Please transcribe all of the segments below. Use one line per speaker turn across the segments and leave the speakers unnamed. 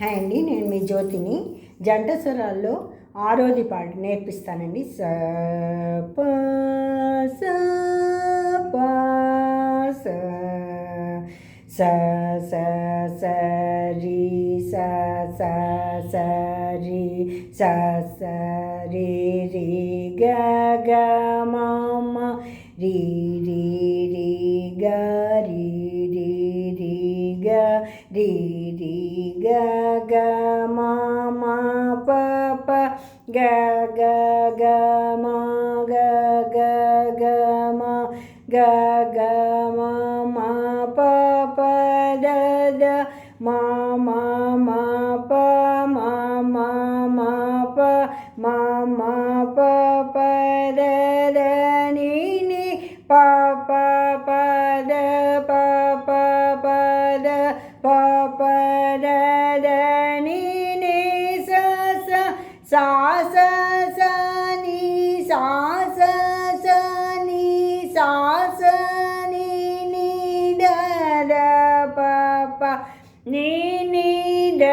Hi అండి, నేను మీ జ్యోతిని. జంట స్వరాల్లో ఆరోది పాట నేర్పిస్తానండి. స ప స ప స స స స రి స స స రి స స రి రి గ గ మ మ రి రి రి గ రి రి రి గ రి రి గ గ మ మ ప ప గ గ గ మ గ గ గ మ గ గ మ మ ప ప ద ద మ మ మ ప మ మ మ ప మ మ ప ప ద ద ని ని ప ప ప ద ప ప ప ద ప ప ద ద ని ని స స సా స స ని సా స స ని సా స ని ని ద ద ప ప ని ని ద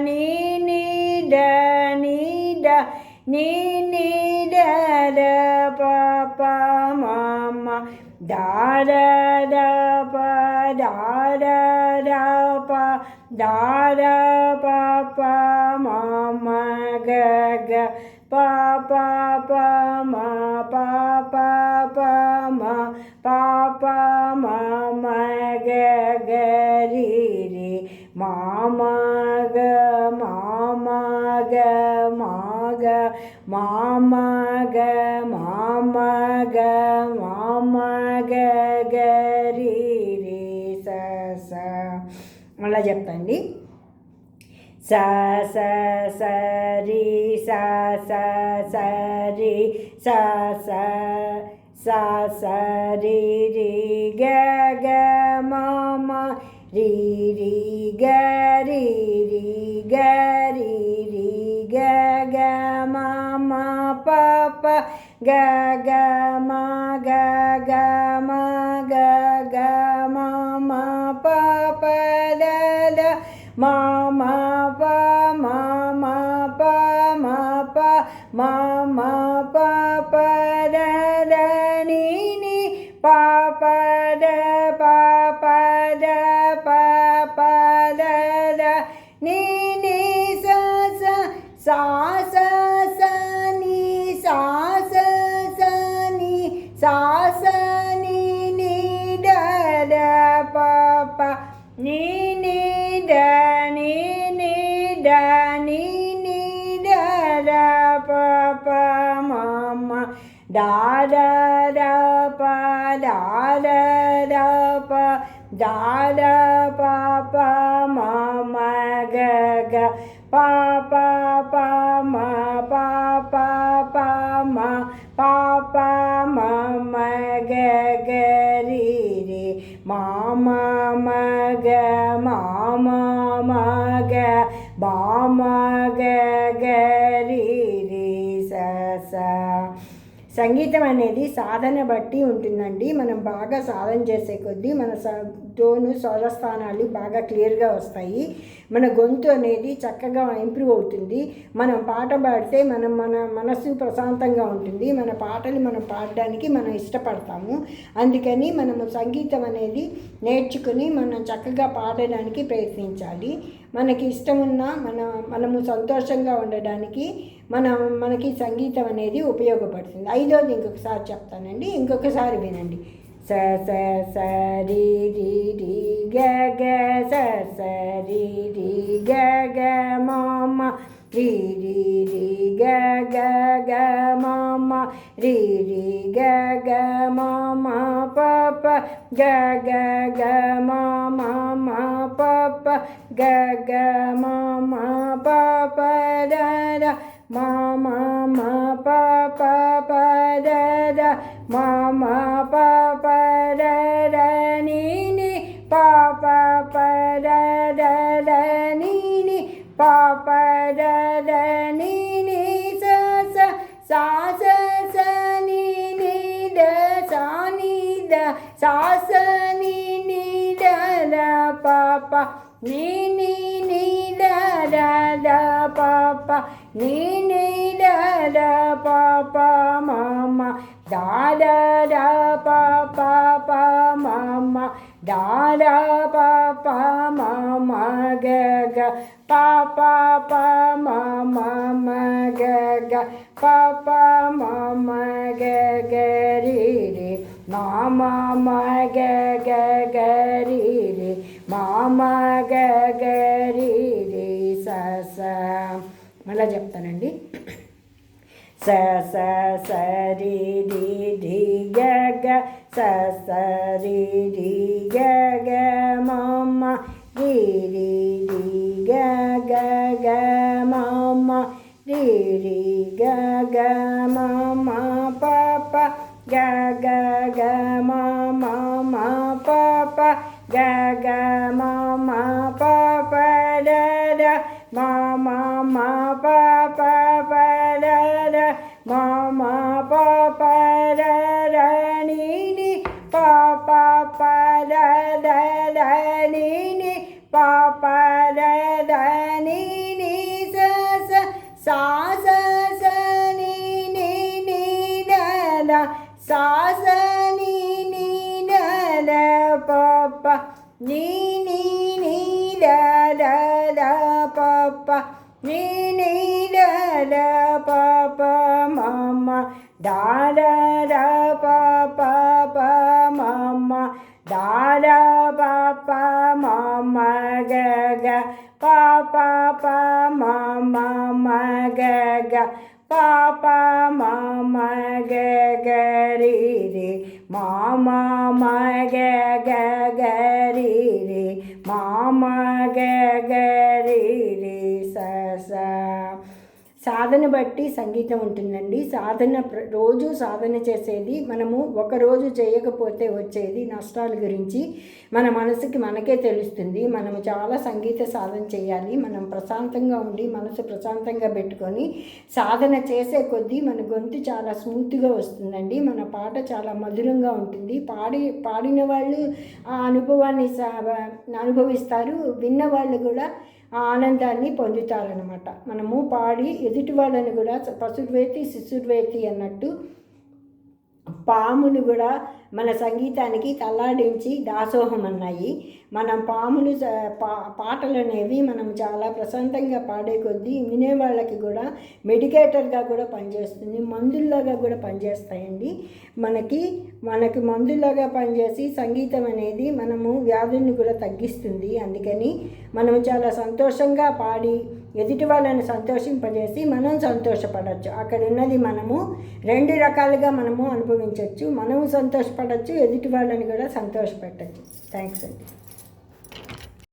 ని ని ద ని ద ని ని ద ద ప ప మ మ దా ద ద ప దా ద ద ప దా ద ప ప మ మ గ గ ప ప ప మ ప ప ప మ ప ప మ మ గ గ రి రి మ మ గ మ మ గ మ గ మ మ గ మ మ గ మ మ గ గ రి రి స స. మళ్ళా చెప్తాండి. స స స రి స స స రి స స స స రి రి గ గ మ మ రి రి గ రి రి గ రి రి గ గ మ మ ప ప గ గ మ గ గ మ గ గ మ మ ప ప ద ద మ మ ప మ మ ప మ ప మ మ ప ప ద ద ని ని ప ప ద ప ప ద ప ప ద ద ని ని స స సా స స ని సా స స ని సా స ని ని ద ద ప ప ని ని ద ని ని ద ని ని ద ద ప ప మ మ దా ద ద ప దా ద ద ప దా ద ప ప మ మ గ గ ప ప ప మ ప ప ప మ ప ప మ మ గ గ రి రి మ మ మ గ మ మ మ గ బ మ గ గ రి రి స స. సంగీతం అనేది సాధన బట్టి ఉంటుందండి. మనం బాగా సాధన చేసే కొద్దీ మన టోను స్వరస్థానాలు బాగా క్లియర్గా వస్తాయి. మన గొంతు అనేది చక్కగా ఇంప్రూవ్ అవుతుంది. మనం పాట పాడితే మన మనసు ప్రశాంతంగా ఉంటుంది. మన పాటలు మనం పాడడానికి మనం ఇష్టపడతాము. అందుకని మనము సంగీతం అనేది నేర్చుకుని మనం చక్కగా పాడడానికి ప్రయత్నించాలి. మనకి ఇష్టమున్న మనము సంతోషంగా ఉండడానికి మనకి సంగీతం అనేది ఉపయోగపడుతుంది. ఐదోది ఇంకొకసారి చెప్తానండి, ఇంకొకసారి వినండి. స స స రి రి రి గ గ స స రి రి గ గ మ మ రి రి రి గ గ గ మ మ రి రి గ గ మ మ ప ప గ గ గ మ మ మ ప ప గ గ మ మ ప ప ద ద మ మ మ ప ప ప ద ద మ మ ప ప ద ద ని ని ప ప ప ద ద ద ని ని ప ప ద ద ని ని స స సా స స ని ని ద సా ని ద సా స ని ని ద ద ప ప ని ని ని the the da pa pa ni ni da da pa pa mama da da da pa pa pa mama da da pa pa mama ga ga pa pa pa mama ma ga ga pa pa mama ga ga ri ri mama ma ga ga ga ri ri mama ga ga ri ri sa sa మళ్ళీ చెప్తానండి స స స రి రి రి గ గ స స రి రి గ గ మమ్మ రి రి రి గ గ గ మమ్మ రి రి గ గ మమ్మ ప ప గ గ గ మమ్మ మ ప ప గ గ మమ్మ ప ప the the mama ma pa pa pa da da mama pa pa da da ni ni pa pa pa da da da ni ni pa pa da da ni ni sa sa sa sa sa ni ni ni da da sa sa ni ni da da pa pa ni ni ni da da da pa pa ni ni da da pa pa mama da da da pa pa pa mama da da pa pa mama ga ga pa pa pa mama ma ga ga pa pa mama ga ga ri ri mama ma ga ga ga ri ri mama ga ga ri ri sa sa సాధన బట్టి సంగీతం ఉంటుందండి. రోజు సాధన చేసేది మనము ఒకరోజు చేయకపోతే వచ్చేది నష్టాల గురించి మన మనసుకి మనకే తెలుస్తుంది. మనము చాలా సంగీత సాధన చేయాలి. మనం ప్రశాంతంగా ఉండి మనసు ప్రశాంతంగా పెట్టుకొని సాధన చేసే కొద్దీ మన గొంతు చాలా స్మూత్గా వస్తుందండి. మన పాట చాలా మధురంగా ఉంటుంది. పాడిన వాళ్ళు ఆ అనుభవాన్ని అనుభవిస్తారు, విన్నవాళ్ళు కూడా ఆ ఆనందాన్ని పొందుతారనమాట. మనము పాడి ఎదుటి వాళ్ళని కూడా పశుర్వేతి శిశుర్వేతి అన్నట్టు పాములు కూడా మన సంగీతానికి తల్లాడించి దాసోహం అన్నాయి. మనం పాములు పాటలు అనేవి మనం చాలా ప్రశాంతంగా పాడే కొద్దీ వినేవాళ్ళకి కూడా మెడికేటర్గా కూడా పనిచేస్తుంది, మందుల్లాగా కూడా పనిచేస్తాయండి. మనకి మందులాగా పనిచేసి సంగీతం అనేది మనము వ్యాధుల్ని కూడా తగ్గిస్తుంది. అందుకని మనం చాలా సంతోషంగా పాడి ఎదుటి వాళ్ళని సంతోషింపజేసి మనం సంతోషపడవచ్చు. అక్కడ ఉన్నది మనము రెండు రకాలుగా మనము అనుభవించవచ్చు. మనము సంతోషపడవచ్చు, ఎదుటి వాళ్ళని కూడా సంతోషపెట్టచ్చు. థ్యాంక్స్ అండి.